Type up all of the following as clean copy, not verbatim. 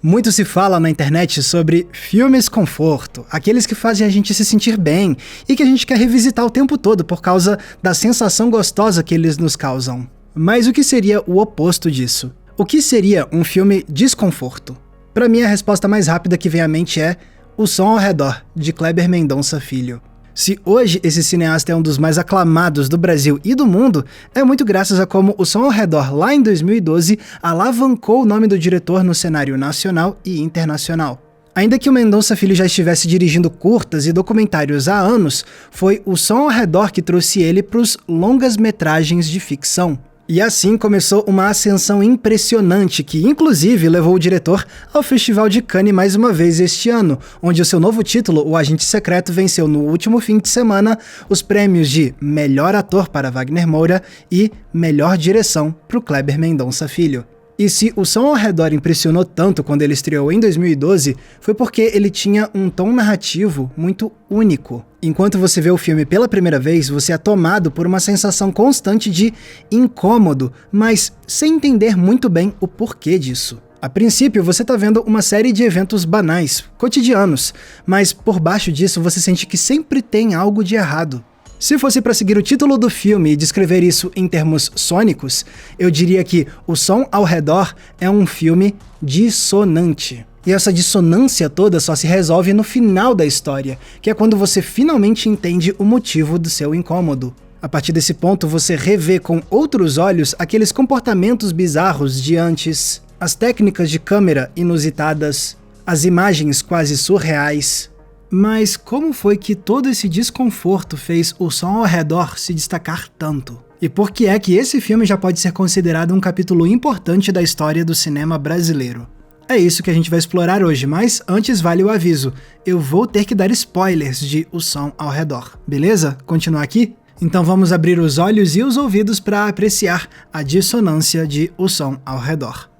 Muito se fala na internet sobre filmes conforto, aqueles que fazem a gente se sentir bem e que a gente quer revisitar o tempo todo por causa da sensação gostosa que eles nos causam. Mas o que seria o oposto disso? O que seria um filme desconforto? Pra mim, a resposta mais rápida que vem à mente é O Som ao Redor, de Kleber Mendonça Filho. Se hoje esse cineasta é um dos mais aclamados do Brasil e do mundo, é muito graças a como O Som ao Redor, lá em 2012, alavancou o nome do diretor no cenário nacional e internacional. Ainda que o Mendonça Filho já estivesse dirigindo curtas e documentários há anos, foi O Som ao Redor que trouxe ele para os longas-metragens de ficção. E assim começou uma ascensão impressionante que, inclusive, levou o diretor ao Festival de Cannes mais uma vez este ano, onde o seu novo título, O Agente Secreto, venceu no último fim de semana os prêmios de Melhor Ator para Wagner Moura e Melhor Direção para o Kleber Mendonça Filho. E se O Som ao Redor impressionou tanto quando ele estreou em 2012, foi porque ele tinha um tom narrativo muito único. Enquanto você vê o filme pela primeira vez, você é tomado por uma sensação constante de incômodo, mas sem entender muito bem o porquê disso. A princípio, você tá vendo uma série de eventos banais, cotidianos, mas por baixo disso você sente que sempre tem algo de errado. Se fosse para seguir o título do filme e descrever isso em termos sônicos, eu diria que O Som ao Redor é um filme dissonante. E essa dissonância toda só se resolve no final da história, que é quando você finalmente entende o motivo do seu incômodo. A partir desse ponto, você revê com outros olhos aqueles comportamentos bizarros de antes, as técnicas de câmera inusitadas, as imagens quase surreais. Mas como foi que todo esse desconforto fez O Som ao Redor se destacar tanto? E por que é que esse filme já pode ser considerado um capítulo importante da história do cinema brasileiro? É isso que a gente vai explorar hoje, mas antes vale o aviso, eu vou ter que dar spoilers de O Som ao Redor, beleza? Continuar aqui? Então vamos abrir os olhos e os ouvidos para apreciar a dissonância de O Som ao Redor.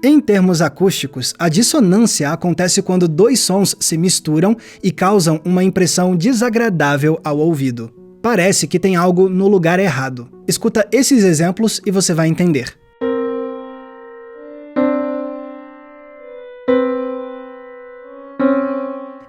Em termos acústicos, a dissonância acontece quando dois sons se misturam e causam uma impressão desagradável ao ouvido. Parece que tem algo no lugar errado. Escuta esses exemplos e você vai entender.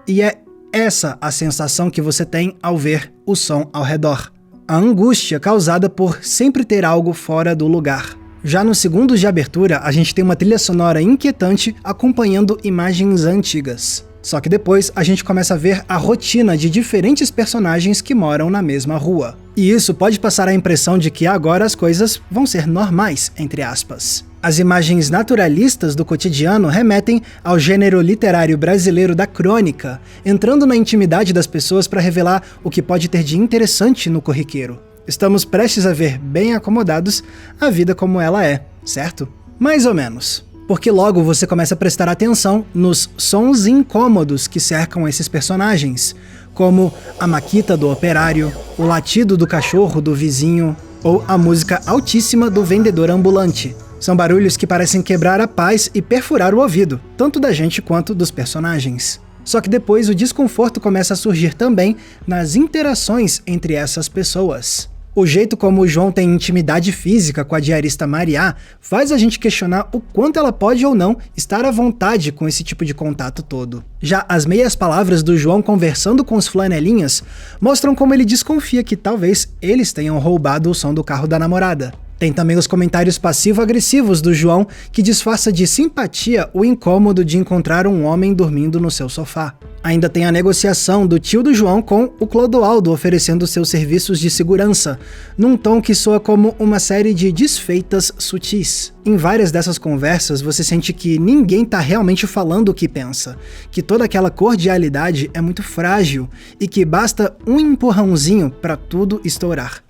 E é essa a sensação que você tem ao ver O Som ao Redor. A angústia causada por sempre ter algo fora do lugar. Já nos segundos de abertura, a gente tem uma trilha sonora inquietante acompanhando imagens antigas. Só que depois a gente começa a ver a rotina de diferentes personagens que moram na mesma rua. E isso pode passar a impressão de que agora as coisas vão ser normais, entre aspas. As imagens naturalistas do cotidiano remetem ao gênero literário brasileiro da crônica, entrando na intimidade das pessoas para revelar o que pode ter de interessante no corriqueiro. Estamos prestes a ver, bem acomodados, a vida como ela é, certo? Mais ou menos. Porque logo você começa a prestar atenção nos sons incômodos que cercam esses personagens, como a maquita do operário, o latido do cachorro do vizinho, ou a música altíssima do vendedor ambulante. São barulhos que parecem quebrar a paz e perfurar o ouvido, tanto da gente quanto dos personagens. Só que depois o desconforto começa a surgir também nas interações entre essas pessoas. O jeito como o João tem intimidade física com a diarista Mariá faz a gente questionar o quanto ela pode ou não estar à vontade com esse tipo de contato todo. Já as meias palavras do João conversando com os flanelinhas mostram como ele desconfia que talvez eles tenham roubado o som do carro da namorada. Tem também os comentários passivo-agressivos do João, que disfarça de simpatia o incômodo de encontrar um homem dormindo no seu sofá. Ainda tem a negociação do tio do João com o Clodoaldo oferecendo seus serviços de segurança, num tom que soa como uma série de desfeitas sutis. Em várias dessas conversas, você sente que ninguém tá realmente falando o que pensa, que toda aquela cordialidade é muito frágil e que basta um empurrãozinho para tudo estourar.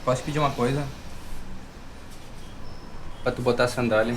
Posso pedir uma coisa? Pra tu botar a sandália.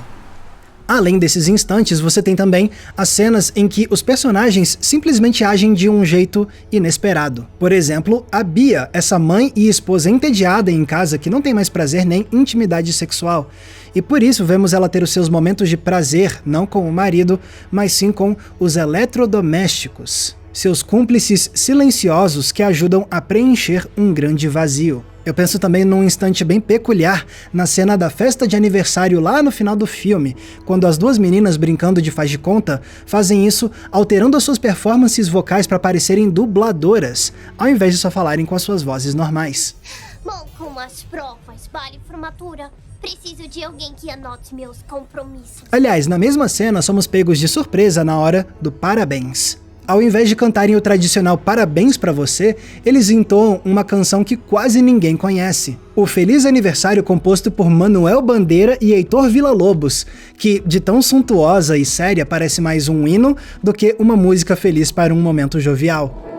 Além desses instantes, você tem também as cenas em que os personagens simplesmente agem de um jeito inesperado. Por exemplo, a Bia, essa mãe e esposa entediada em casa que não tem mais prazer nem intimidade sexual. E por isso vemos ela ter os seus momentos de prazer, não com o marido, mas sim com os eletrodomésticos. Seus cúmplices silenciosos que ajudam a preencher um grande vazio. Eu penso também num instante bem peculiar na cena da festa de aniversário lá no final do filme, quando as duas meninas brincando de faz de conta fazem isso alterando as suas performances vocais para parecerem dubladoras, ao invés de só falarem com as suas vozes normais. Bom, com as provas, vale formatura. Preciso de alguém que anote meus compromissos. Aliás, na mesma cena somos pegos de surpresa na hora do parabéns. Ao invés de cantarem o tradicional parabéns pra você, eles entoam uma canção que quase ninguém conhece. O Feliz Aniversário composto por Manuel Bandeira e Heitor Villa-Lobos, que de tão suntuosa e séria parece mais um hino do que uma música feliz para um momento jovial.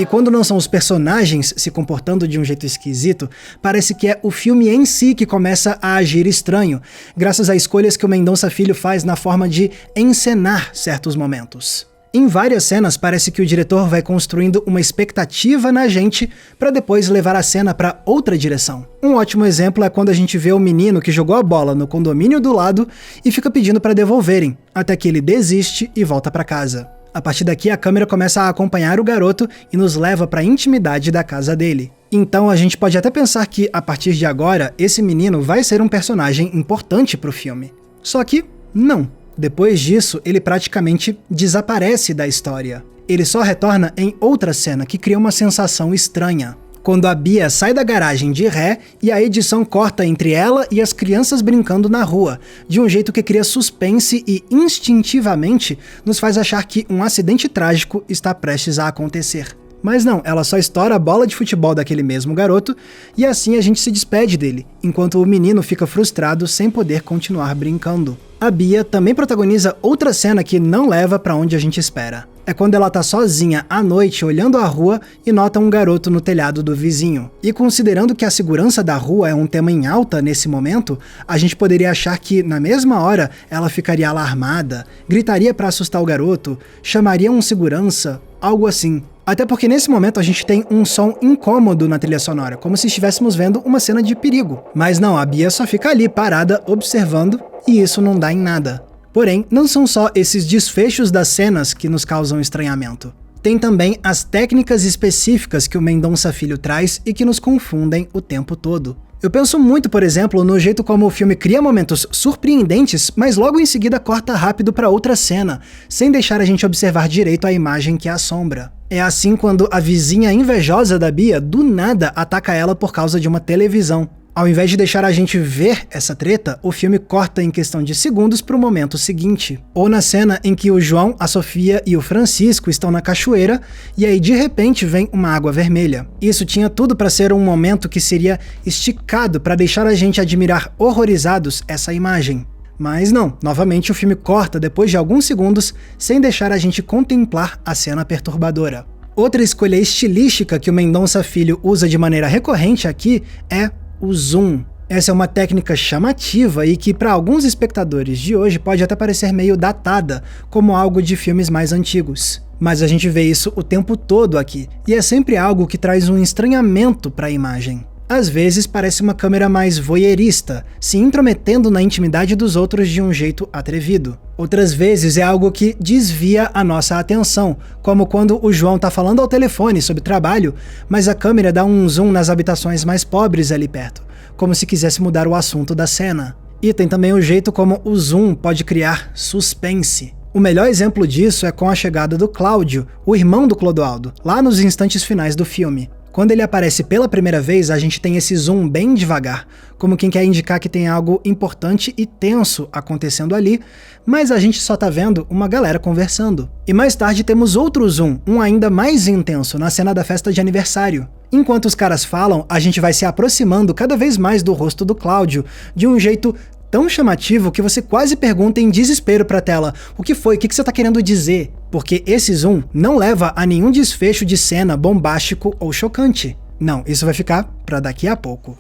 E quando não são os personagens se comportando de um jeito esquisito, parece que é o filme em si que começa a agir estranho, graças a escolhas que o Mendonça Filho faz na forma de encenar certos momentos. Em várias cenas, parece que o diretor vai construindo uma expectativa na gente para depois levar a cena para outra direção. Um ótimo exemplo é quando a gente vê o menino que jogou a bola no condomínio do lado e fica pedindo para devolverem, até que ele desiste e volta para casa. A partir daqui, a câmera começa a acompanhar o garoto e nos leva para a intimidade da casa dele. Então a gente pode até pensar que, a partir de agora, esse menino vai ser um personagem importante pro filme. Só que, não. Depois disso, ele praticamente desaparece da história. Ele só retorna em outra cena que cria uma sensação estranha. Quando a Bia sai da garagem de ré e a edição corta entre ela e as crianças brincando na rua, de um jeito que cria suspense e instintivamente nos faz achar que um acidente trágico está prestes a acontecer. Mas não, ela só estoura a bola de futebol daquele mesmo garoto e assim a gente se despede dele, enquanto o menino fica frustrado sem poder continuar brincando. A Bia também protagoniza outra cena que não leva pra onde a gente espera. É quando ela tá sozinha à noite olhando a rua e nota um garoto no telhado do vizinho. E considerando que a segurança da rua é um tema em alta nesse momento, a gente poderia achar que, na mesma hora, ela ficaria alarmada, gritaria pra assustar o garoto, chamaria um segurança, algo assim. Até porque nesse momento a gente tem um som incômodo na trilha sonora, como se estivéssemos vendo uma cena de perigo. Mas não, a Bia só fica ali parada, observando, e isso não dá em nada. Porém, não são só esses desfechos das cenas que nos causam estranhamento. Tem também as técnicas específicas que o Mendonça Filho traz e que nos confundem o tempo todo. Eu penso muito, por exemplo, no jeito como o filme cria momentos surpreendentes, mas logo em seguida corta rápido para outra cena, sem deixar a gente observar direito a imagem que a assombra. É assim quando a vizinha invejosa da Bia, do nada, ataca ela por causa de uma televisão. Ao invés de deixar a gente ver essa treta, o filme corta em questão de segundos para o momento seguinte. Ou na cena em que o João, a Sofia e o Francisco estão na cachoeira e aí de repente vem uma água vermelha. Isso tinha tudo para ser um momento que seria esticado para deixar a gente admirar horrorizados essa imagem. Mas não, novamente o filme corta depois de alguns segundos sem deixar a gente contemplar a cena perturbadora. Outra escolha estilística que o Mendonça Filho usa de maneira recorrente aqui é o zoom. Essa é uma técnica chamativa e que para alguns espectadores de hoje pode até parecer meio datada, como algo de filmes mais antigos. Mas a gente vê isso o tempo todo aqui, e é sempre algo que traz um estranhamento para a imagem. Às vezes parece uma câmera mais voyeurista, se intrometendo na intimidade dos outros de um jeito atrevido. Outras vezes é algo que desvia a nossa atenção, como quando o João tá falando ao telefone sobre trabalho, mas a câmera dá um zoom nas habitações mais pobres ali perto, como se quisesse mudar o assunto da cena. E tem também o jeito como o zoom pode criar suspense. O melhor exemplo disso é com a chegada do Cláudio, o irmão do Clodoaldo, lá nos instantes finais do filme. Quando ele aparece pela primeira vez, a gente tem esse zoom bem devagar, como quem quer indicar que tem algo importante e tenso acontecendo ali, mas a gente só tá vendo uma galera conversando. E mais tarde temos outro zoom, um ainda mais intenso, na cena da festa de aniversário. Enquanto os caras falam, a gente vai se aproximando cada vez mais do rosto do Cláudio, de um jeito tão chamativo que você quase pergunta em desespero pra tela: o que foi? O que você tá querendo dizer? Porque esse zoom não leva a nenhum desfecho de cena bombástico ou chocante. Não, isso vai ficar pra daqui a pouco.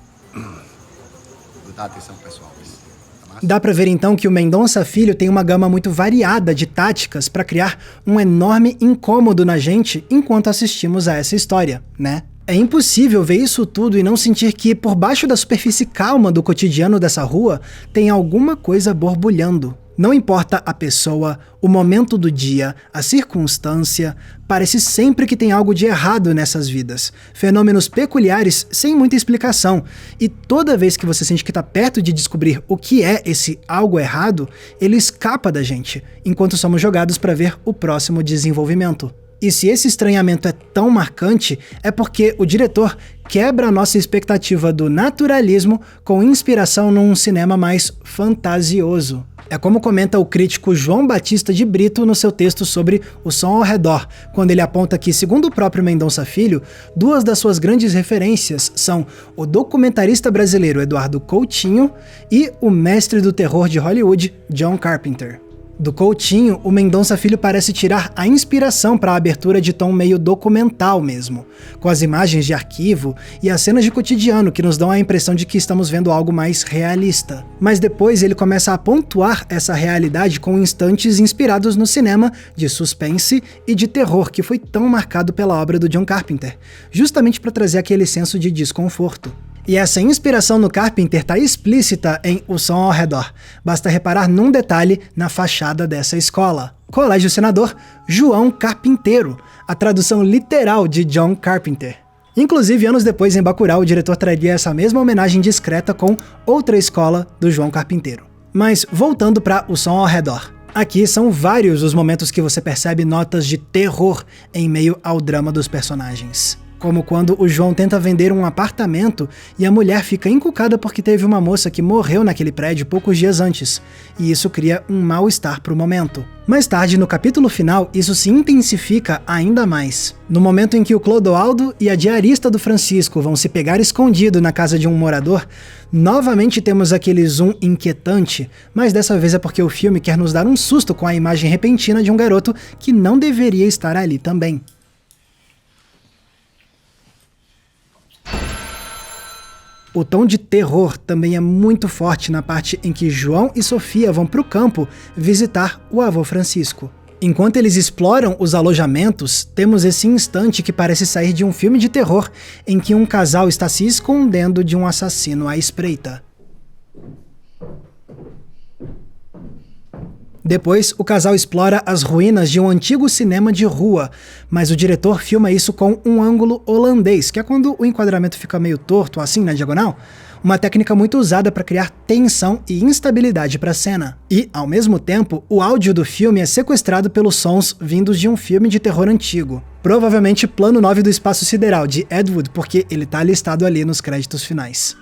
Dá atenção, pessoal. Dá pra ver então que o Mendonça Filho tem uma gama muito variada de táticas pra criar um enorme incômodo na gente enquanto assistimos a essa história, né? É impossível ver isso tudo e não sentir que, por baixo da superfície calma do cotidiano dessa rua, tem alguma coisa borbulhando. Não importa a pessoa, o momento do dia, a circunstância, parece sempre que tem algo de errado nessas vidas. Fenômenos peculiares sem muita explicação. E toda vez que você sente que está perto de descobrir o que é esse algo errado, ele escapa da gente, enquanto somos jogados para ver o próximo desenvolvimento. E se esse estranhamento é tão marcante, é porque o diretor quebra a nossa expectativa do naturalismo com inspiração num cinema mais fantasioso. É como comenta o crítico João Batista de Brito no seu texto sobre O Som ao Redor, quando ele aponta que, segundo o próprio Mendonça Filho, duas das suas grandes referências são o documentarista brasileiro Eduardo Coutinho e o mestre do terror de Hollywood, John Carpenter. Do Coutinho, o Mendonça Filho parece tirar a inspiração para a abertura de tom meio documental mesmo, com as imagens de arquivo e as cenas de cotidiano que nos dão a impressão de que estamos vendo algo mais realista. Mas depois ele começa a pontuar essa realidade com instantes inspirados no cinema de suspense e de terror que foi tão marcado pela obra do John Carpenter, justamente para trazer aquele senso de desconforto. E essa inspiração no Carpenter está explícita em O Som ao Redor. Basta reparar num detalhe na fachada dessa escola. Colégio Senador João Carpinteiro, a tradução literal de John Carpenter. Inclusive, anos depois, em Bacurau, o diretor traria essa mesma homenagem discreta com outra escola do João Carpinteiro. Mas voltando para O Som ao Redor. Aqui são vários os momentos que você percebe notas de terror em meio ao drama dos personagens. Como quando o João tenta vender um apartamento e a mulher fica encucada porque teve uma moça que morreu naquele prédio poucos dias antes, e isso cria um mal-estar para o momento. Mais tarde, no capítulo final, isso se intensifica ainda mais. No momento em que o Clodoaldo e a diarista do Francisco vão se pegar escondido na casa de um morador, novamente temos aquele zoom inquietante, mas dessa vez é porque o filme quer nos dar um susto com a imagem repentina de um garoto que não deveria estar ali também. O tom de terror também é muito forte na parte em que João e Sofia vão para o campo visitar o avô Francisco. Enquanto eles exploram os alojamentos, temos esse instante que parece sair de um filme de terror, em que um casal está se escondendo de um assassino à espreita. Depois, o casal explora as ruínas de um antigo cinema de rua, mas o diretor filma isso com um ângulo holandês, que é quando o enquadramento fica meio torto, assim, na diagonal, uma técnica muito usada para criar tensão e instabilidade para a cena. E, ao mesmo tempo, o áudio do filme é sequestrado pelos sons vindos de um filme de terror antigo. Provavelmente Plano 9 do Espaço Sideral, de Ed Wood, porque ele tá listado ali nos créditos finais.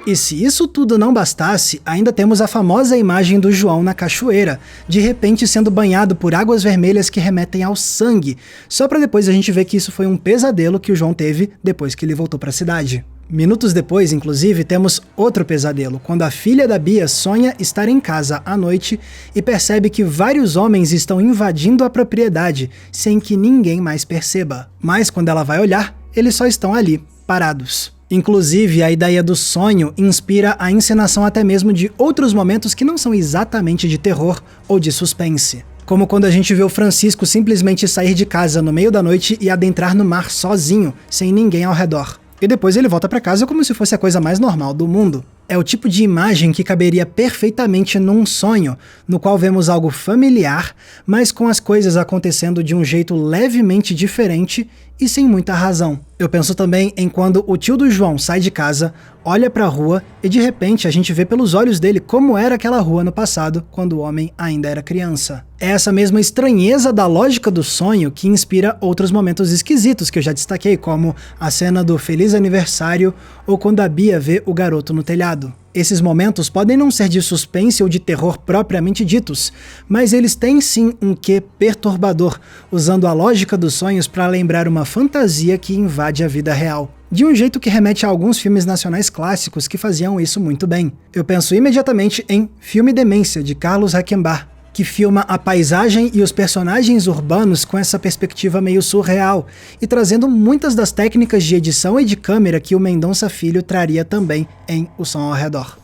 E se isso tudo não bastasse, ainda temos a famosa imagem do João na cachoeira, de repente sendo banhado por águas vermelhas que remetem ao sangue, só para depois a gente ver que isso foi um pesadelo que o João teve depois que ele voltou para a cidade. Minutos depois, inclusive, temos outro pesadelo, quando a filha da Bia sonha estar em casa à noite e percebe que vários homens estão invadindo a propriedade, sem que ninguém mais perceba. Mas quando ela vai olhar, eles só estão ali, parados. Inclusive, a ideia do sonho inspira a encenação até mesmo de outros momentos que não são exatamente de terror ou de suspense. Como quando a gente vê o Francisco simplesmente sair de casa no meio da noite e adentrar no mar sozinho, sem ninguém ao redor. E depois ele volta para casa como se fosse a coisa mais normal do mundo. É o tipo de imagem que caberia perfeitamente num sonho, no qual vemos algo familiar, mas com as coisas acontecendo de um jeito levemente diferente e sem muita razão. Eu penso também em quando o tio do João sai de casa, olha pra rua e de repente a gente vê pelos olhos dele como era aquela rua no passado, quando o homem ainda era criança. É essa mesma estranheza da lógica do sonho que inspira outros momentos esquisitos que eu já destaquei, como a cena do Feliz Aniversário ou quando a Bia vê o garoto no telhado. Esses momentos podem não ser de suspense ou de terror propriamente ditos, mas eles têm sim um quê perturbador, usando a lógica dos sonhos para lembrar uma fantasia que invade a vida real. De um jeito que remete a alguns filmes nacionais clássicos que faziam isso muito bem. Eu penso imediatamente em Filme Demência, de Carlos Reichenbach, que filma a paisagem e os personagens urbanos com essa perspectiva meio surreal, e trazendo muitas das técnicas de edição e de câmera que o Mendonça Filho traria também em O Som ao Redor.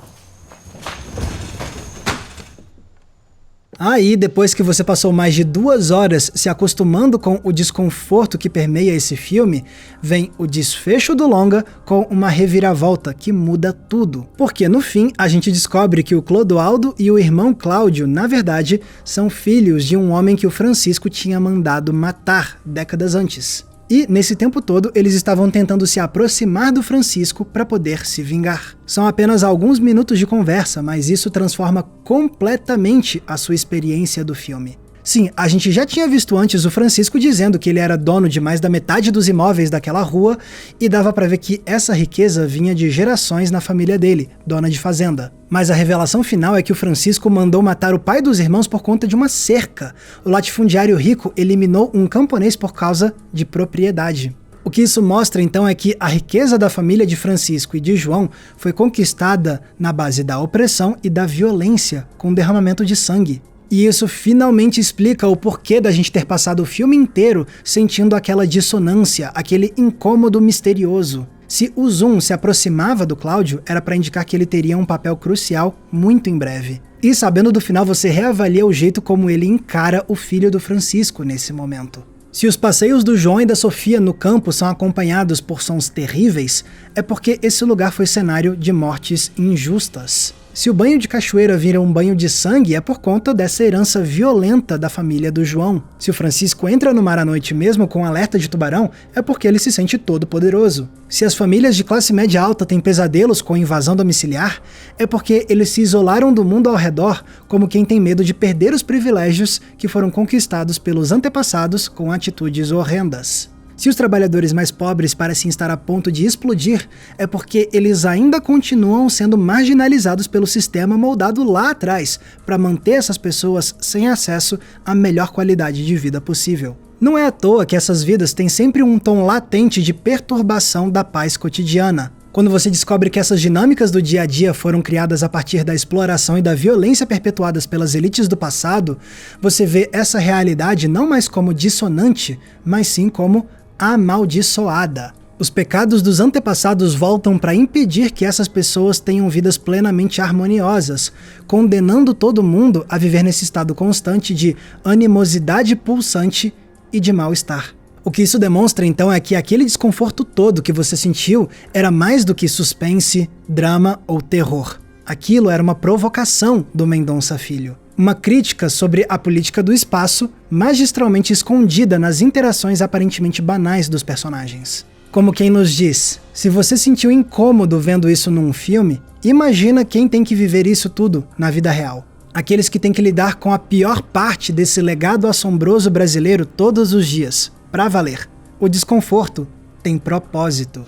Aí, depois que você passou mais de 2 horas se acostumando com o desconforto que permeia esse filme, vem o desfecho do longa com uma reviravolta que muda tudo. Porque no fim, a gente descobre que o Clodoaldo e o irmão Cláudio, na verdade, são filhos de um homem que o Francisco tinha mandado matar décadas antes. E, nesse tempo todo, eles estavam tentando se aproximar do Francisco para poder se vingar. São apenas alguns minutos de conversa, mas isso transforma completamente a sua experiência do filme. Sim, a gente já tinha visto antes o Francisco dizendo que ele era dono de mais da metade dos imóveis daquela rua e dava pra ver que essa riqueza vinha de gerações na família dele, dona de fazenda. Mas a revelação final é que o Francisco mandou matar o pai dos irmãos por conta de uma cerca. O latifundiário rico eliminou um camponês por causa de propriedade. O que isso mostra então é que a riqueza da família de Francisco e de João foi conquistada na base da opressão e da violência, com derramamento de sangue. E isso finalmente explica o porquê da gente ter passado o filme inteiro sentindo aquela dissonância, aquele incômodo misterioso. Se o Zoom se aproximava do Cláudio, era para indicar que ele teria um papel crucial muito em breve. E sabendo do final, você reavalia o jeito como ele encara o filho do Francisco nesse momento. Se os passeios do João e da Sofia no campo são acompanhados por sons terríveis, é porque esse lugar foi cenário de mortes injustas. Se o banho de cachoeira vira um banho de sangue, é por conta dessa herança violenta da família do João. Se o Francisco entra no mar à noite mesmo com alerta de tubarão, é porque ele se sente todo poderoso. Se as famílias de classe média alta têm pesadelos com invasão domiciliar, é porque eles se isolaram do mundo ao redor como quem tem medo de perder os privilégios que foram conquistados pelos antepassados com atitudes horrendas. Se os trabalhadores mais pobres parecem estar a ponto de explodir, é porque eles ainda continuam sendo marginalizados pelo sistema moldado lá atrás, para manter essas pessoas sem acesso à melhor qualidade de vida possível. Não é à toa que essas vidas têm sempre um tom latente de perturbação da paz cotidiana. Quando você descobre que essas dinâmicas do dia a dia foram criadas a partir da exploração e da violência perpetuadas pelas elites do passado, você vê essa realidade não mais como dissonante, mas sim como amaldiçoada. Os pecados dos antepassados voltam para impedir que essas pessoas tenham vidas plenamente harmoniosas, condenando todo mundo a viver nesse estado constante de animosidade pulsante e de mal-estar. O que isso demonstra então é que aquele desconforto todo que você sentiu era mais do que suspense, drama ou terror. Aquilo era uma provocação do Mendonça Filho. Uma crítica sobre a política do espaço, magistralmente escondida nas interações aparentemente banais dos personagens. Como quem nos diz, se você sentiu incômodo vendo isso num filme, imagina quem tem que viver isso tudo na vida real. Aqueles que têm que lidar com a pior parte desse legado assombroso brasileiro todos os dias, pra valer. O desconforto tem propósito.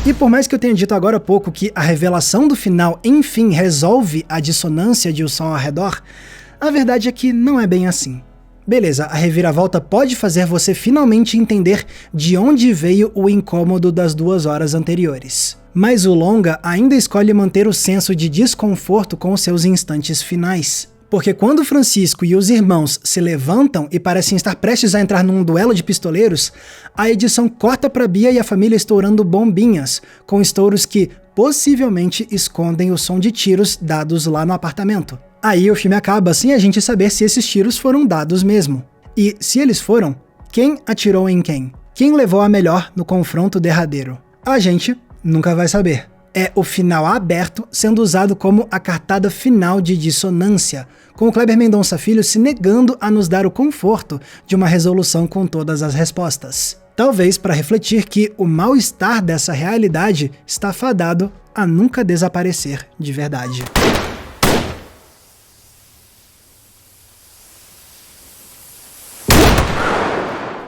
E por mais que eu tenha dito agora há pouco que a revelação do final, enfim, resolve a dissonância de O Som ao Redor, a verdade é que não é bem assim. Beleza, a reviravolta pode fazer você finalmente entender de onde veio o incômodo das 2 horas anteriores. Mas o longa ainda escolhe manter o senso de desconforto com os seus instantes finais. Porque quando Francisco e os irmãos se levantam e parecem estar prestes a entrar num duelo de pistoleiros, a edição corta para Bia e a família estourando bombinhas, com estouros que possivelmente escondem o som de tiros dados lá no apartamento. Aí o filme acaba sem a gente saber se esses tiros foram dados mesmo. E se eles foram, quem atirou em quem? Quem levou a melhor no confronto derradeiro? A gente nunca vai saber. É o final aberto sendo usado como a cartada final de dissonância, com o Kleber Mendonça Filho se negando a nos dar o conforto de uma resolução com todas as respostas. Talvez para refletir que o mal-estar dessa realidade está fadado a nunca desaparecer de verdade.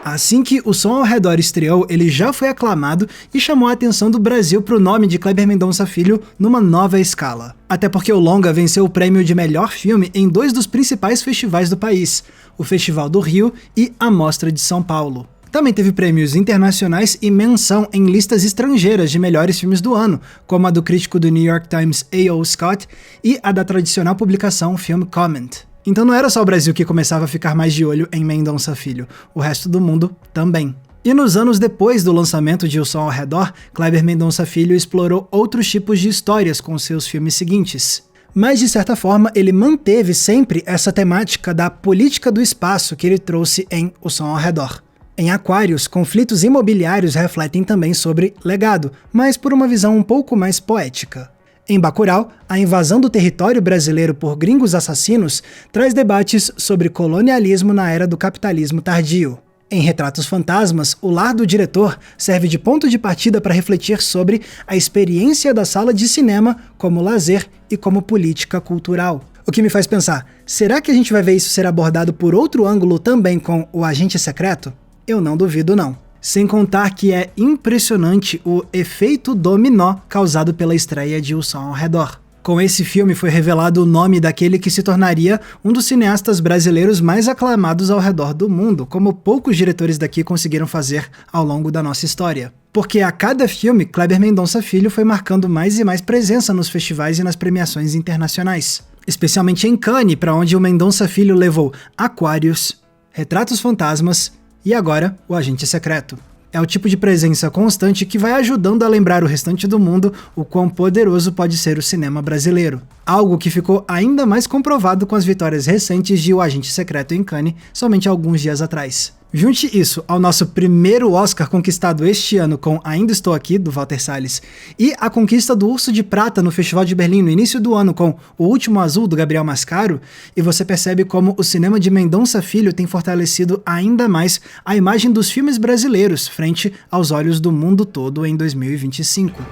Assim que O Som ao Redor estreou, ele já foi aclamado e chamou a atenção do Brasil para o nome de Kleber Mendonça Filho numa nova escala. Até porque o longa venceu o prêmio de melhor filme em 2 dos principais festivais do país, o Festival do Rio e a Mostra de São Paulo. Também teve prêmios internacionais e menção em listas estrangeiras de melhores filmes do ano, como a do crítico do New York Times A.O. Scott e a da tradicional publicação Film Comment. Então não era só o Brasil que começava a ficar mais de olho em Mendonça Filho, o resto do mundo também. E nos anos depois do lançamento de O Som ao Redor, Kleber Mendonça Filho explorou outros tipos de histórias com seus filmes seguintes. Mas, de certa forma, ele manteve sempre essa temática da política do espaço que ele trouxe em O Som ao Redor. Em Aquarius, conflitos imobiliários refletem também sobre legado, mas por uma visão um pouco mais poética. Em Bacurau, a invasão do território brasileiro por gringos assassinos traz debates sobre colonialismo na era do capitalismo tardio. Em Retratos Fantasmas, o lar do diretor serve de ponto de partida para refletir sobre a experiência da sala de cinema como lazer e como política cultural. O que me faz pensar, será que a gente vai ver isso ser abordado por outro ângulo também com O Agente Secreto? Eu não duvido não. Sem contar que é impressionante o efeito dominó causado pela estreia de O Som ao Redor. Com esse filme foi revelado o nome daquele que se tornaria um dos cineastas brasileiros mais aclamados ao redor do mundo, como poucos diretores daqui conseguiram fazer ao longo da nossa história. Porque a cada filme, Kleber Mendonça Filho foi marcando mais e mais presença nos festivais e nas premiações internacionais. Especialmente em Cannes, para onde o Mendonça Filho levou Aquarius, Retratos Fantasmas e agora O Agente Secreto. É o tipo de presença constante que vai ajudando a lembrar o restante do mundo o quão poderoso pode ser o cinema brasileiro. Algo que ficou ainda mais comprovado com as vitórias recentes de O Agente Secreto em Cannes, somente alguns dias atrás. Junte isso ao nosso primeiro Oscar conquistado este ano com Ainda Estou Aqui, do Walter Salles, e a conquista do Urso de Prata no Festival de Berlim no início do ano com O Último Azul, do Gabriel Mascaro, e você percebe como o cinema de Mendonça Filho tem fortalecido ainda mais a imagem dos filmes brasileiros frente aos olhos do mundo todo em 2025.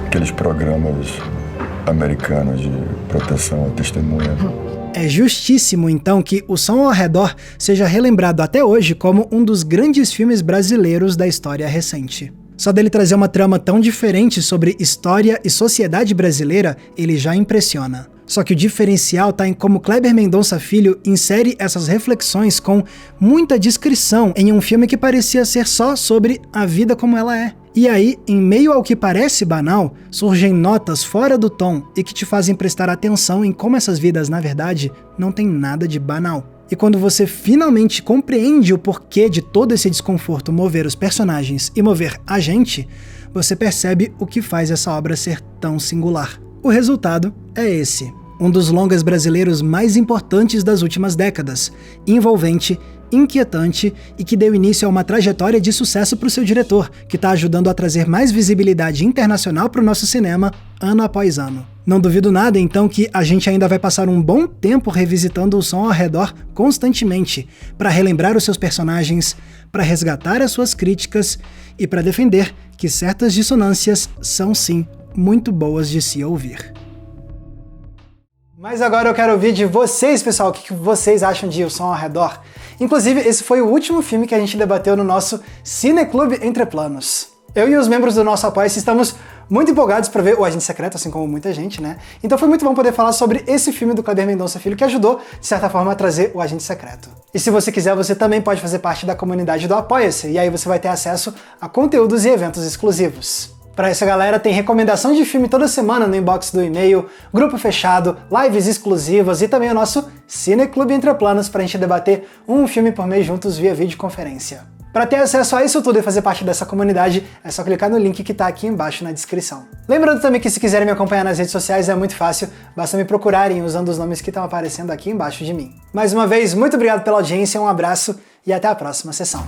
Aqueles programas americanos de proteção à testemunha. É justíssimo, então, que O Som ao Redor seja relembrado até hoje como um dos grandes filmes brasileiros da história recente. Só dele trazer uma trama tão diferente sobre história e sociedade brasileira, ele já impressiona. Só que o diferencial está em como Kleber Mendonça Filho insere essas reflexões com muita discrição em um filme que parecia ser só sobre a vida como ela é. E aí, em meio ao que parece banal, surgem notas fora do tom e que te fazem prestar atenção em como essas vidas, na verdade, não tem nada de banal. E quando você finalmente compreende o porquê de todo esse desconforto mover os personagens e mover a gente, você percebe o que faz essa obra ser tão singular. O resultado é esse. Um dos longas brasileiros mais importantes das últimas décadas, envolvente, inquietante e que deu início a uma trajetória de sucesso para o seu diretor, que está ajudando a trazer mais visibilidade internacional para o nosso cinema ano após ano. Não duvido nada, então, que a gente ainda vai passar um bom tempo revisitando O Som ao Redor constantemente, para relembrar os seus personagens, para resgatar as suas críticas e para defender que certas dissonâncias são, sim, muito boas de se ouvir. Mas agora eu quero ouvir de vocês, pessoal, o que vocês acham de O Som ao Redor. Inclusive, esse foi o último filme que a gente debateu no nosso Cineclube Entre Planos. Eu e os membros do nosso Apoia-se estamos muito empolgados para ver O Agente Secreto, assim como muita gente, né? Então foi muito bom poder falar sobre esse filme do Kleber Mendonça Filho, que ajudou, de certa forma, a trazer O Agente Secreto. E se você quiser, você também pode fazer parte da comunidade do Apoia-se, e aí você vai ter acesso a conteúdos e eventos exclusivos. Para essa galera tem recomendação de filme toda semana no inbox do e-mail, grupo fechado, lives exclusivas e também o nosso Cineclube Entre Planos para a gente debater um filme por mês juntos via videoconferência. Para ter acesso a isso tudo e fazer parte dessa comunidade, é só clicar no link que está aqui embaixo na descrição. Lembrando também que se quiserem me acompanhar nas redes sociais é muito fácil, basta me procurarem usando os nomes que estão aparecendo aqui embaixo de mim. Mais uma vez, muito obrigado pela audiência, um abraço e até a próxima sessão.